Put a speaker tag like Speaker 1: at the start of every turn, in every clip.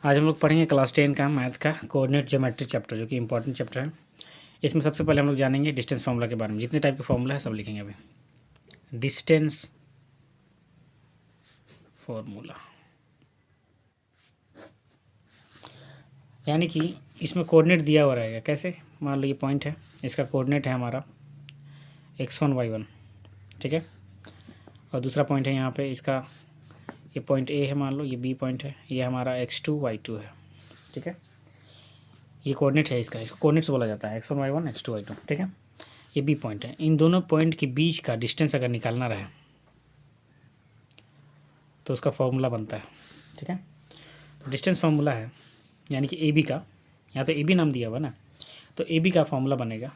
Speaker 1: आज हम लोग पढ़ेंगे क्लास 10 का मैथ का कोऑर्डिनेट ज्योमेट्री चैप्टर, जो कि इंपॉर्टेंट चैप्टर है। इसमें सबसे पहले हम लोग जानेंगे डिस्टेंस फार्मूला के बारे में। जितने टाइप के फार्मूला है सब लिखेंगे अभी। डिस्टेंस फार्मूला यानी कि इसमें कोऑर्डिनेट दिया हुआ रहेगा। कैसे? मान लो ये पॉइंट है, इसका कोऑर्डिनेट है हमारा x1 y1, ठीक है। और दूसरा पॉइंट है यहाँ पे, इसका ये पॉइंट ए है, मान लो ये बी पॉइंट है, ये हमारा x2 y2 है, ठीक है। ये कोऑर्डिनेट है इसको कोऑर्डिनेट्स बोला जाता है, x1 y1 x2 y2, ठीक है। ये बी पॉइंट है। इन दोनों पॉइंट के बीच का डिस्टेंस अगर निकालना रहे तो उसका फॉर्मूला बनता है, ठीक है। तो डिस्टेंस फार्मूला है यानी कि ए बी का, यहाँ तो ए बी नाम दिया हुआ ना, तो ए बी का फॉर्मूला बनेगा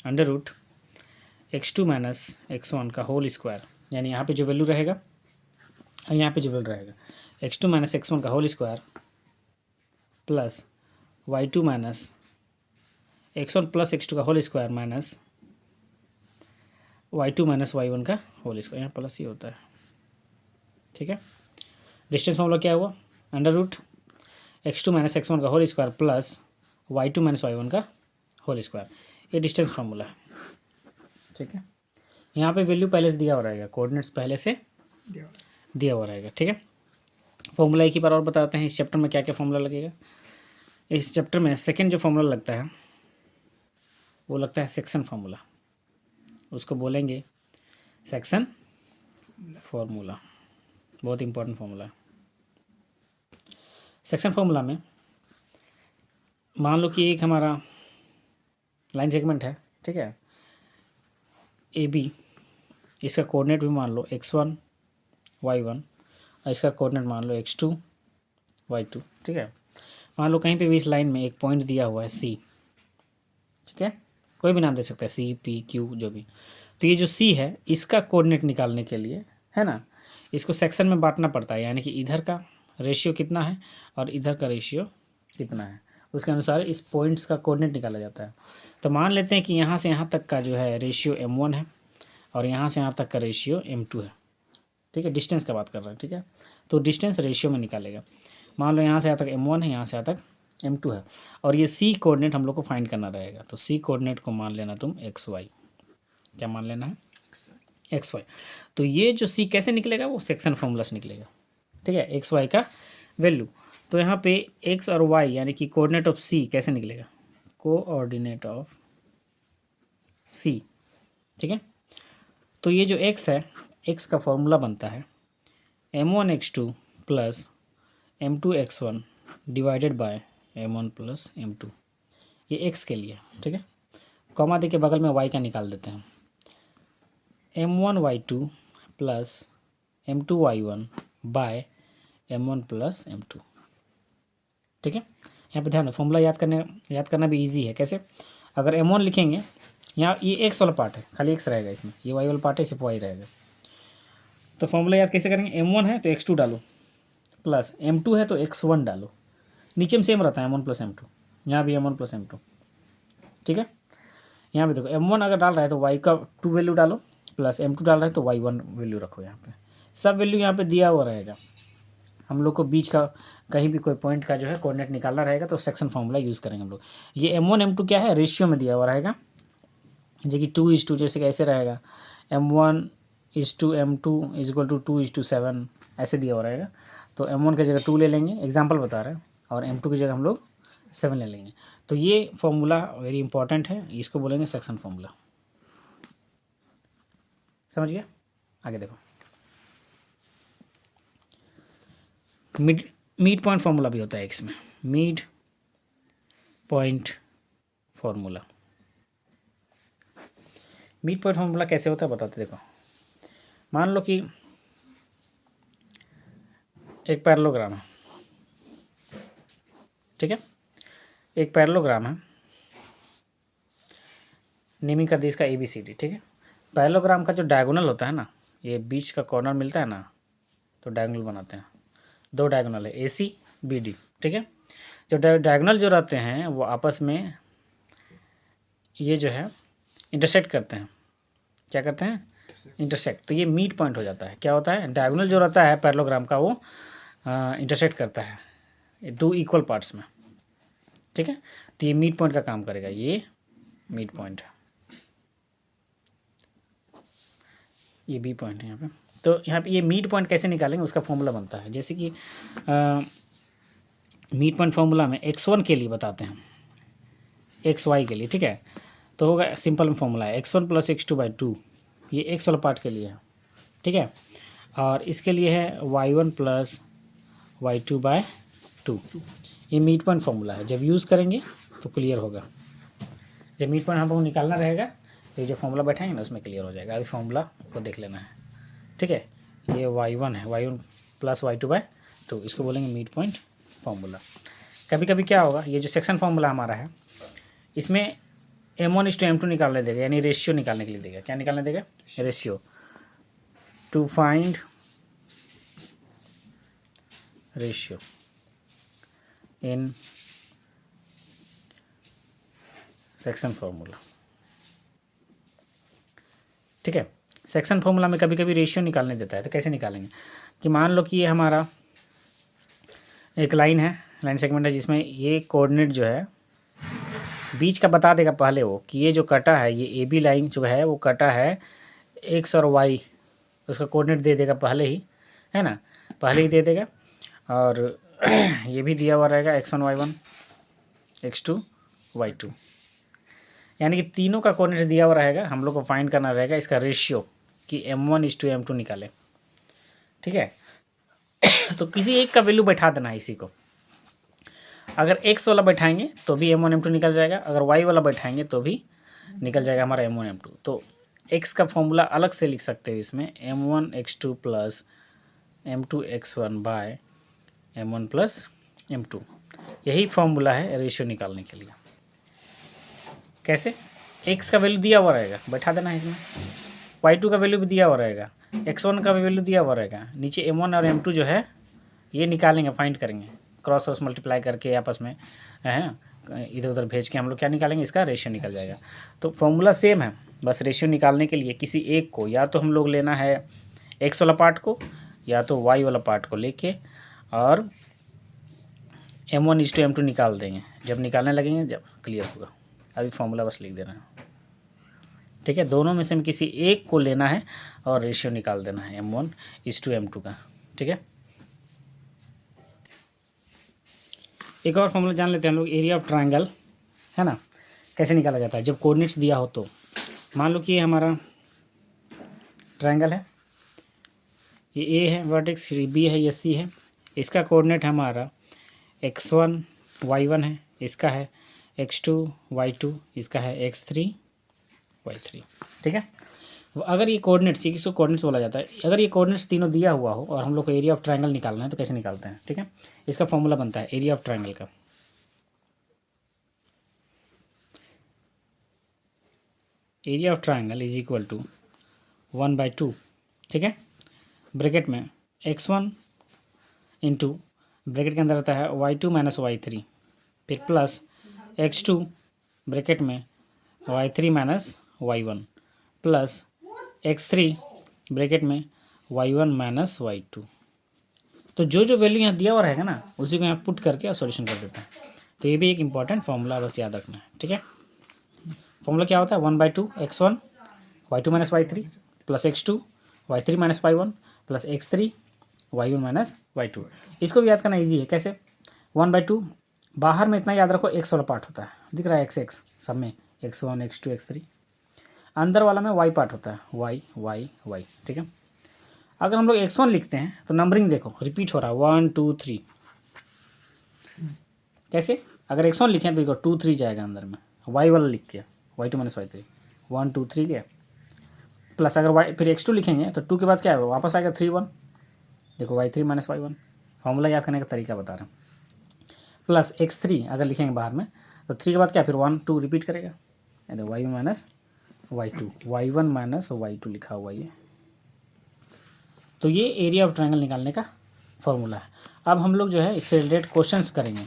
Speaker 1: under root x2 minus x1 का होल स्क्वायर, यानी यहाँ पे जो वैल्यू रहेगा और यहाँ पे जो वैल्यू रहेगा, x2 माइनस x1 का whole square plus y2 minus x1 plus x2 का whole square minus y2 minus y1 का होल स्क्वायर, यहाँ प्लस ही होता है, ठीक है। डिस्टेंस फॉर्मूला क्या हुआ? Under root x2 minus x1 का whole square plus y2 minus y1 का होल स्क्वायर। ये डिस्टेंस फार्मूला है, ठीक है। यहाँ पे वैल्यू पहले से दिया हुआ रहेगा, कोऑर्डिनेट्स पहले से दिया हुआ रहेगा, ठीक है। फॉर्मूला एक ही बार और बताते हैं इस चैप्टर में क्या क्या फॉर्मूला लगेगा। इस चैप्टर में सेकंड जो फॉर्मूला लगता है वो लगता है सेक्शन फार्मूला, उसको बोलेंगे सेक्शन फार्मूला। बहुत इंपॉर्टेंट फार्मूला है। सेक्शन फार्मूला में मान लो कि एक हमारा लाइन सेगमेंट है, ठीक है, ए बी, इसका कोऑर्डिनेट भी मान लो x1 y1 और इसका कोऑर्डिनेट मान लो x2 y2, ठीक है। मान लो कहीं पे भी इस लाइन में एक पॉइंट दिया हुआ है C, ठीक है, कोई भी नाम दे सकता है, C P Q जो भी। तो ये जो C है इसका कोऑर्डिनेट निकालने के लिए, है ना, इसको सेक्शन में बांटना पड़ता है, यानी कि इधर का रेशियो कितना है और इधर का रेशियो कितना है, उसके अनुसार इस पॉइंट्स का कोऑर्डिनेट निकाला जाता है। तो मान लेते हैं कि यहाँ से यहाँ तक का जो है रेशियो m1 है और यहाँ से यहाँ तक का रेशियो m2 है, ठीक है। डिस्टेंस का बात कर रहे हैं, ठीक है। तो डिस्टेंस रेशियो में निकालेगा। मान लो यहाँ से यहाँ तक m1 है, यहाँ से यहाँ तक m2 है, और ये C कोऑर्डिनेट हम लोग को फाइंड करना रहेगा। तो C कोऑर्डिनेट को मान लेना तुम xy, क्या मान लेना है? xy। तो ये जो C कैसे निकलेगा? वो सेक्शन फॉर्मूला से निकलेगा, ठीक है, xy का वैल्यू। तो यहाँ पे x और y यानी कि कोऑर्डिनेट ऑफ C कैसे निकलेगा? कोऑर्डिनेट ऑफ C, ठीक है। तो ये जो x है, x का फॉर्मूला बनता है m1 x2 plus m2 x1 divided by m1 plus m2। ये x के लिए, ठीक है। कॉमा दे के बगल में y का निकाल देते हैं, m1 y2 plus m2 y1 bye m1 plus m2, ठीक है। यहाँ पे ध्यान दो, फॉर्मूला याद करना भी इजी है। कैसे? अगर m1 लिखेंगे, यहाँ ये x वाला पार्ट है, खाली x रहेगा इसमें, ये y वाला पार्ट है, सिर्फ y रहेगा। तो फॉर्मूला याद कैसे करेंगे? m1 है तो x2 डालो, प्लस m2 है तो x1 डालो। नीचे में सेम रहता है m1 प्लस m2, यहाँ भी m1 प्लस m2, ठीक है। यहाँ पे देखो m1 अगर डाल रहा है तो y का 2 वैल्यू डालो, प्लस m2 डाल रहा है तो y1 वैल्यू रखो। यहाँ पे सब वैल्यू यहाँ पे दिया हुआ रहेगा। हम लोग को बीच का कहीं भी कोई पॉइंट का जो है कोऑर्डिनेट निकालना रहेगा तो सेक्शन फार्मूला यूज़ करेंगे हम लोग। ये m1 m2 क्या है? रेशियो में दिया हुआ रहेगा, जो कि 2:2, जैसे कैसे रहेगा m1 m2 is equal to 2:7, ऐसे दिया हुआ रहेगा। तो m1 की जगह 2 ले लेंगे, एग्जाम्पल बता रहे हैं, और m2 की जगह हम लोग 7 ले लेंगे। तो ये फॉर्मूला वेरी इंपॉर्टेंट है, इसको बोलेंगे सेक्शन फार्मूला। समझ गया? आगे देखो, मिड पॉइंट फार्मूला भी होता है इसमें, mid point formula. Mid point formula कैसे होता है बताते। देखो, मान लो कि एक पैरेललोग्राम है, ठीक है, एक पैरेललोग्राम है, नेमिंग कर दी इसका ABCD, ठीक है। पैरेललोग्राम का जो डायगोनल होता है ना, ये बीच का कॉर्नर मिलता है ना, तो डायगोनल बनाते हैं। 2 डायगोनल है AC BD, ठीक है। जो डायगोनल जो रहते हैं वो आपस में ये जो है इंटरसेक्ट करते हैं। क्या करते हैं? इंटरसेक्ट। तो ये मिड पॉइंट हो जाता है। क्या होता है? डायगोनल जो रहता है पैरेललोग्राम का वो इंटरसेक्ट करता है 2 इक्वल पार्ट्स में, ठीक है। तो ये मिड पॉइंट का काम करेगा, ये मिड पॉइंट है, ये बी पॉइंट है यहाँ पे। तो यहाँ पे ये मिड पॉइंट कैसे निकालेंगे उसका फॉर्मूला बनता है, जैसे कि मिड पॉइंट फॉर्मूला में x1 के लिए बताते हैं, xy के लिए, ठीक है। तो होगा सिंपल फॉर्मूला है x1 + x2/2, ये x वाला पार्ट के लिए है, ठीक है। और इसके लिए है y1 + y2/2, ये मिड पॉइंट फॉर्मूला है। जब यूज़ करेंगे तो क्लियर होगा, जब मिड पॉइंट हमको निकालना रहेगा तो ये जो फॉर्मूला बैठाएंगे ना उसमें क्लियर हो जाएगा। अभी फॉर्मूला को देख लेना है, ठीक है। ये y1 है, y1 + y2/2, इसको बोलेंगे मिड पॉइंट फॉर्मूला। कभी कभी क्या होगा, ये जो सेक्शन फॉर्मूला हमारा है इसमें m1:m2 निकालने देगा, यानी रेशियो निकालने के लिए देगा। क्या निकालने देगा? Ratio, to find ratio in section formula, ठीक है। सेक्शन फॉर्मूला में कभी कभी रेशियो निकालने देता है, तो कैसे निकालेंगे कि मान लो कि ये हमारा एक लाइन है, लाइन सेगमेंट है, जिसमें ये कोऑर्डिनेट जो है बीच का बता देगा पहले वो कि ये जो कटा है, ये ए बी लाइन जो है वो कटा है एक्स और वाई, उसका कोऑर्डिनेट दे देगा पहले ही, है ना, पहले ही दे देगा। और ये भी दिया हुआ रहेगा x1 y1 x2 y2, यानी कि तीनों का कोऑर्डिनेट दिया हुआ रहेगा। हम लोग को फाइंड करना रहेगा इसका रेशियो कि m1:m2 निकाले, ठीक है। तो किसी एक का वैल्यू बैठा देना है इसी को। अगर x वाला बैठाएंगे तो भी m1m2 निकल जाएगा, अगर y वाला बैठाएंगे तो भी निकल जाएगा हमारा m1m2। तो x का फॉर्मूला अलग से लिख सकते हो इसमें, m1x2 + m2x1/m1 + m2, यही फॉर्मूला है रेशियो निकालने के लिए। कैसे? x का वैल्यू दिया हुआ रहेगा, बैठा देना है इसमें, y2 का वैल्यू भी दिया हुआ रहेगा, x1 का भी वैल्यू दिया हुआ रहेगा, नीचे m1 और m2 जो है ये निकालेंगे, फाइंड करेंगे, क्रॉस मल्टीप्लाई करके आपस में, है ना, इधर उधर भेज के हम लोग क्या निकालेंगे, इसका रेशियो निकल जाएगा। तो फॉर्मूला सेम है, बस रेशियो निकालने के लिए किसी एक को या तो हम लोग लेना है x वाला पार्ट को या तो y वाला पार्ट को लेके और m1:m2 निकाल देंगे। जब निकालने लगेंगे जब क्लियर होगा। अभी फॉर्मूला बस लिख देना है, ठीक है। दोनों में से किसी एक को लेना है और रेशियो निकाल देना है m1:m2 का, ठीक है। एक और फॉर्मूला जान लेते हैं हम लोग, एरिया ऑफ ट्रायंगल, है ना, कैसे निकाला जाता है जब कोऑर्डिनेट्स दिया हो। तो मान लो कि ये हमारा ट्रायंगल है, ये ए है वर्टेक्स, ये बी है, ये सी है, इसका कोऑर्डिनेट हमारा x1 y1 है, इसका है x2 y2, इसका है x3 y3, ठीक है। अगर ये कोऑर्डिनेट्स, इसको कोऑर्डिनेट्स बोला जाता है, अगर ये कोऑर्डिनेट्स तीनों दिया हुआ हो और हम लोग को एरिया ऑफ ट्रायंगल निकालना है तो कैसे निकालते हैं, ठीक है। इसका फॉर्मूला बनता है एरिया ऑफ ट्रायंगल का, area of triangle is equal to 1/2, ठीक है। ब्रैकेट में x1 इंटू, ब्रैकेट के अंदर रहता है y2 - y3, फिर प्लस x2 ब्रैकेट में y3 - y1 plus x3 bracket में y1 - y2। तो जो जो वैल्यू यहाँ दिया हुआ रहेगा ना उसी को यहाँ पुट करके और सॉल्यूशन कर देते हैं। तो ये भी एक इंपॉर्टेंट फॉर्मूला, बस याद रखना है, ठीक है। फॉर्मूला क्या होता है? 1/2 x1 y2 - y3 plus x2 y3 - y1 plus x3 y1 - y2। इसको भी याद करना ईजी है। कैसे? 1/2, बाहर में इतना याद रखो x वाला पार्ट होता है, दिख रहा है x सब में, x1 x2 x3, अंदर वाला में y पार्ट होता है, y y y, ठीक है। अगर हम लोग x1 लिखते हैं तो नंबरिंग देखो रिपीट हो रहा है 1 2 3। कैसे? अगर x1 लिखें तो देखो 2 3 जाएगा अंदर में, y वाला लिख के y2 - y3 1 2 3 के प्लस, अगर y फिर x2 लिखेंगे तो 2 के बाद क्या है, वापस आएगा 3 1, देखो y3 - y1। फॉर्मूला याद करने का तरीका बता रहे हैं। प्लस x3 अगर लिखेंगे बाहर में तो 3 के बाद क्या, फिर 1 2 रिपीट करेगा, y1 - y2, y1 - y2 लिखा हुआ ये। तो ये एरिया ऑफ ट्रायंगल निकालने का फॉर्मूला है। अब हम लोग जो है इससे रिलेटेड क्वेश्चंस करेंगे,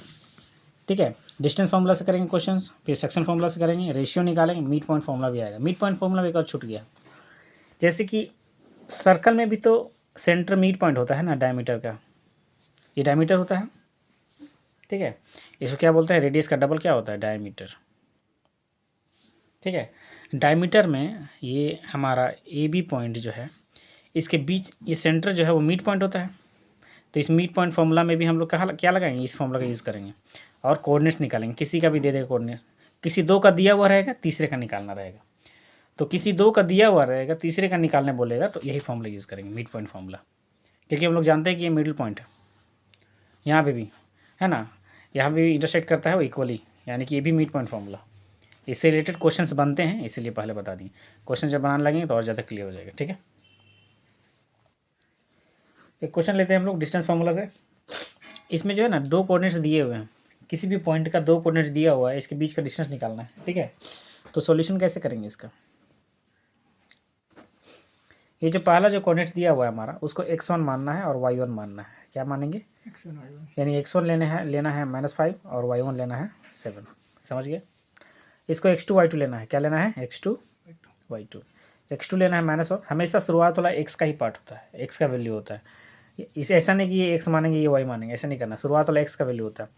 Speaker 1: ठीक है। डिस्टेंस फार्मूला से करेंगे क्वेश्चंस, फिर सेक्शन फार्मूला से करेंगे, रेशियो निकालेंगे, मिड पॉइंट फार्मूला भी आएगा। मिड पॉइंट फार्मूला भी एक और छूट गया, जैसे कि सर्कल में भी तो सेंटर मिड पॉइंट होता है ना, डायमीटर का, ये डायमीटर होता है, ठीक है। इसको क्या बोलते हैं, रेडियस का डबल क्या होता है, डायमीटर। ठीक है, डायमीटर में ये हमारा ए बी पॉइंट जो है, इसके बीच ये सेंटर जो है वो मिड पॉइंट होता है। तो इस मिड पॉइंट फॉर्मूला में भी हम लोग कहाँ क्या लगाएंगे, इस फॉर्मूला का यूज़ करेंगे और कोऑर्डिनेट निकालेंगे। किसी का भी दे देगा कोऑर्डिनेट, किसी दो का दिया हुआ रहेगा, तीसरे का निकालना रहेगा। तो किसी दो का दिया हुआ रहेगा, तीसरे का निकालने बोलेगा, तो यही फॉर्मूला यूज़ करेंगे, मिड पॉइंट फॉर्मूला। क्योंकि हम लोग जानते हैं कि ये मिडिल पॉइंट है, यहाँ पे भी है ना, यहाँ पे भी इंटरसेक्ट करता है वो इक्वली, यानी कि ये भी मिड पॉइंट फॉर्मूला। इससे रिलेटेड क्वेश्चंस बनते हैं, इसीलिए पहले बता दिए। क्वेश्चन जब बनाने लगेंगे तो और ज़्यादा क्लियर हो जाएगा। ठीक है, एक क्वेश्चन लेते हैं हम लोग डिस्टेंस फार्मूला से। इसमें जो है ना दो कोऑर्डिनेट्स दिए हुए हैं, किसी भी पॉइंट का दो कोऑर्डिनेट दिया हुआ है, इसके बीच का डिस्टेंस निकालना है। ठीक है, तो सॉल्यूशन कैसे करेंगे इसका, ये जो पहला जो कोऑर्डिनेट दिया हुआ है हमारा, उसको x1 मानना है और y1 मानना है। क्या मानेंगे,
Speaker 2: x1 y1,
Speaker 1: यानी x1 लेना है -5 और y1 लेना है 7। समझ गए। इसको x2 y2 लेना है, क्या लेना है, x2 y2। x2 लेना है -1, हमेशा शुरुआत वाला x का ही पार्ट होता है, x का वैल्यू होता है। इसे ऐसा नहीं कि ये x मानेंगे ये y मानेंगे, ऐसा नहीं करना, शुरुआत वाला x का वैल्यू होता है।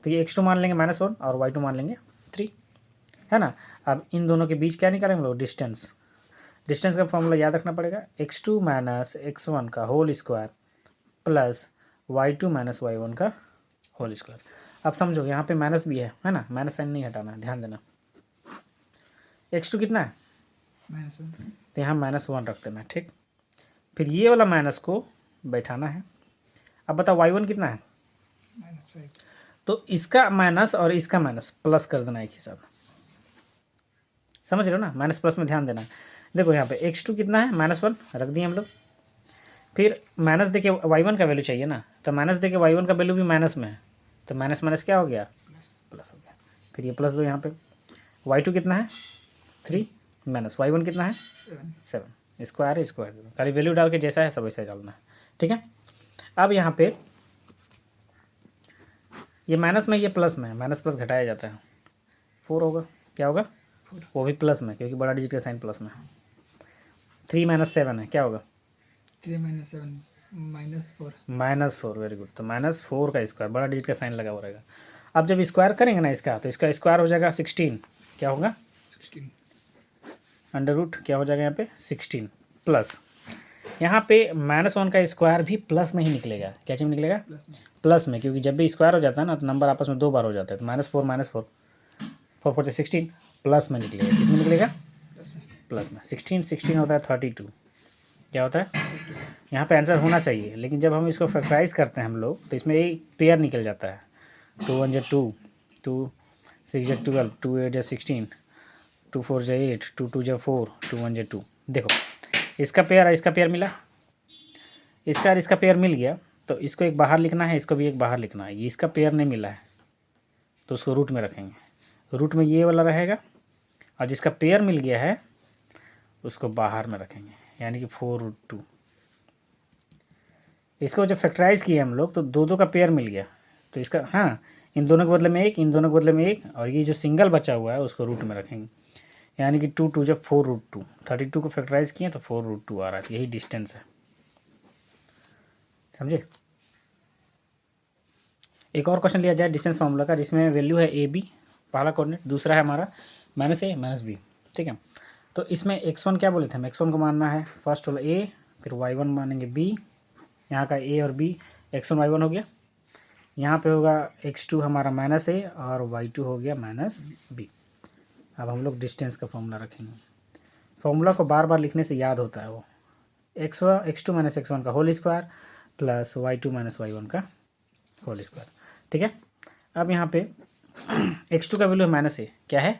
Speaker 1: तो ये x2 मान लेंगे -1 और y2 मान लेंगे 3, है ना। अब इन दोनों के बीच क्या निकालेंगे लोग, डिस्टेंस। डिस्टेंस का फॉर्मूला याद रखना पड़ेगा, x2 - x1 का whole square plus y2 - y1 का होल स्क्वायर। अब समझो यहाँ पे माइनस भी है ना, माइनस साइन नहीं हटाना है, ध्यान देना। x2 कितना है,
Speaker 2: -1,
Speaker 1: तो यहाँ -1 रख देना। ठीक, फिर ये वाला माइनस को बैठाना है। अब बताओ y1 कितना है,
Speaker 2: -5,
Speaker 1: तो इसका माइनस और इसका माइनस प्लस कर देना एक ही साथ। समझ रहे हो ना, माइनस प्लस में ध्यान देना। देखो यहाँ पे x2 कितना है, -1 रख दिए हम लोग। फिर माइनस दे के y1 का वैल्यू चाहिए ना, तो माइनस दे के y1 का वैल्यू भी माइनस में है, तो माइनस माइनस क्या हो गया, प्लस हो गया। फिर ये प्लस दो यहाँ पे, y2 कितना है 3 माइनस y1 कितना है 7। स्क्वायर खाली वैल्यू डाल के जैसा है सब वैसा डालना है। ठीक है, अब यहाँ पे ये माइनस में, ये प्लस में, माइनस प्लस घटाया जाता है, 4 होगा। क्या होगा, वो भी प्लस में, क्योंकि बड़ा डिजिट का साइन प्लस में। 3 - 7 है, क्या होगा,
Speaker 2: 3 - 7 -4,
Speaker 1: -4। वेरी गुड, तो -4 का स्क्वायर, बड़ा डिजिट का साइन लगा हुआ रहेगा। अब जब स्क्वायर करेंगे ना इसका, तो इसका स्क्वायर हो जाएगा 16। क्या होगा,
Speaker 2: 16,
Speaker 1: अंडर रूट क्या हो जाएगा यहाँ पे 16 प्लस, यहाँ पे -1 का स्क्वायर भी प्लस में ही निकलेगा। क्या चीज़ में निकलेगा,
Speaker 2: प्लस में,
Speaker 1: प्लस में, क्योंकि जब भी स्क्वायर हो जाता है ना तो नंबर आपस में दो बार हो जाता है। तो -4 -4 4 4 से 16 प्लस में निकलेगा। किस में निकलेगा,
Speaker 2: प्लस में,
Speaker 1: प्लस में। 16 होता है 32। क्या होता है, यहाँ पे आंसर होना चाहिए, लेकिन जब हम इसको फैक्टराइज करते हैं हम लोग, तो इसमें एक पेयर निकल जाता है। 2 1 2, 2 6 12, 2 8 16, 2 4 8, 2 2 4, 2 1 2। देखो इसका पेयर और इसका पेयर मिला, इसका और इसका पेयर मिल गया, तो इसको एक बाहर लिखना है, इसको भी एक बाहर लिखना है। ये इसका पेयर नहीं मिला है तो उसको रूट में रखेंगे, रूट में ये वाला रहेगा, और जिसका पेयर मिल गया है उसको बाहर में रखेंगे, यानी कि 4√2। इसको जब फैक्टराइज किए हम लोग तो दो दो का पेयर मिल गया, तो इसका हाँ, इन दोनों के बदले में एक, इन दोनों के बदले में एक, और ये जो सिंगल बचा हुआ है उसको रूट में रखेंगे, यानी कि 2 2 जब 4√2, 32 को फैक्टराइज किए तो 4√2 आ रहा है। यही डिस्टेंस है, समझे। एक और क्वेश्चन लिया जाए डिस्टेंस फार्मूला का, जिसमें वैल्यू है ए बी, पहला कोऑर्डिनेट, दूसरा है हमारा -a - b। ठीक है, तो इसमें x1 क्या बोले थे हम, x1 को मानना है फर्स्ट वाला a, फिर y1 मानेंगे b, यहाँ का a और b x1 y1 हो गया। यहाँ पे होगा x2 हमारा -a और y2 हो गया -b। अब हम लोग डिस्टेंस का फॉर्मूला रखेंगे। फॉर्मूला को बार बार लिखने से याद होता है वो, x2 - x1 का whole square plus y2 - y1 का होल स्क्वायर। ठीक है, अब यहाँ पे x2 का वैल्यू है -a, क्या है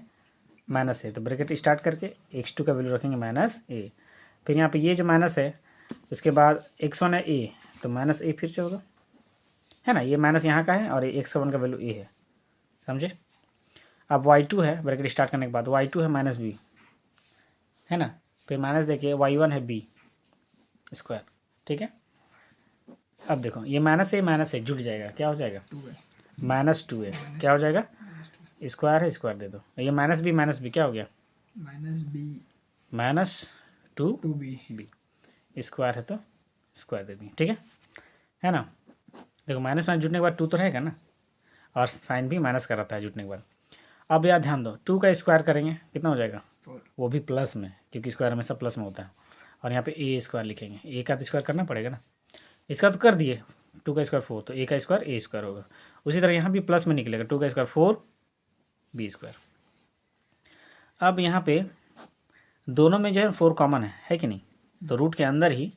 Speaker 1: -a, तो ब्रैकेट स्टार्ट करके x2 का वैल्यू रखेंगे -a। फिर यहाँ पे ये जो माइनस है, उसके बाद x1 है a, तो -a फिर से होगा, है ना। ये माइनस यहाँ का है और ये x1 का वैल्यू a है, समझे। अब y2 है, ब्रैकेट स्टार्ट करने के बाद y2 है -b, है ना। फिर माइनस देखिए y1 है b स्क्वायर। ठीक है, अब देखो ये माइनस से जुड़ जाएगा, क्या हो जाएगा
Speaker 2: 2 है,
Speaker 1: -2a, क्या हो जाएगा, स्क्वायर है स्क्वायर दे दो, ये -b क्या हो गया
Speaker 2: -b,
Speaker 1: -2b,
Speaker 2: 2b,
Speaker 1: स्क्वायर है तो स्क्वायर दे दिए। ठीक है ना। देखो माइनस जुड़ने के बाद 2 तो रहेगा ना, और साइन भी माइनस कर रहा था जुटने के बाद। अब यार ध्यान दो, 2 का स्क्वायर करेंगे कितना हो जाएगा,
Speaker 2: 4
Speaker 1: वो भी प्लस में, क्योंकि स्क्वायर हमेशा प्लस में होता है। और यहाँ पे ए स्क्वायर लिखेंगे, ए का तो स्क्वायर करना पड़ेगा ना, इसका तो कर दिए, 2 का स्क्वायर 4, तो ए का स्क्वायर ए स्क्वायर होगा। उसी तरह यहाँ भी प्लस में निकलेगा, 2 का स्क्वायर 4 बी स्क्वायर। अब यहाँ पे दोनों में जो है 4 कॉमन है कि नहीं, तो रूट के अंदर ही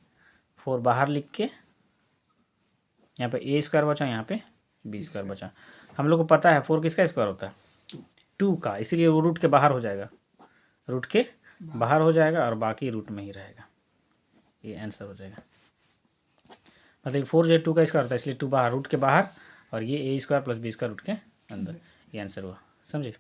Speaker 1: 4 बाहर लिख के यहाँ पे ए स्क्वायर बचा, यहाँ पे बी स्क्वायर बचा। हम लोग को पता है 4 किसका स्क्वायर होता है, 2 का, इसीलिए वो रूट के बाहर हो जाएगा, रूट के बाहर हो जाएगा और बाकी रूट में ही रहेगा। ये आंसर हो जाएगा। मतलब 4 जो है 2 का स्क्वायर होता है, इसलिए 2 बाहर, रूट के बाहर, और ये a square plus b square root के अंदर। ये आंसर हुआ, समझे।